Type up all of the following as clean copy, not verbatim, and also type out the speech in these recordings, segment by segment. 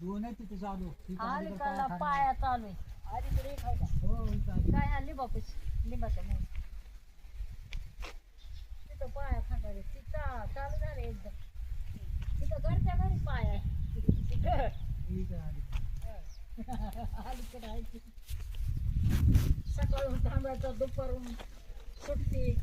दोन आहे तिथे चालू अलीकडला पाया चालू आहे. अलीकडे एक आहे का? हो इथं आली. काय हा लिंबापाशी लिंबाच्या मग तिथं पाया खाणार तिथं चालू झालं एकदम. तिथं घरच्या घरी पाय आहे. इथं आली. अलीकडे आहे ती. सकाळून थांबायचं दुपारून सुट्टी.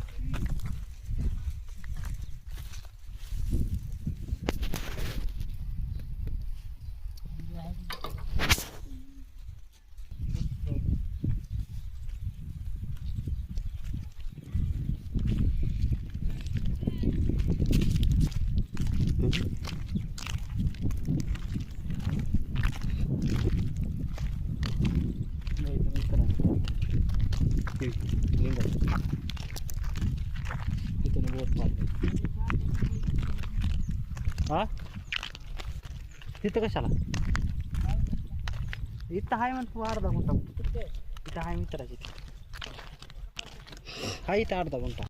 हा तिथं कशाला इथं आहे म्हणतो अर्धा गुंठा इथं आहे मित्राची हा इथं अर्धा गुंठा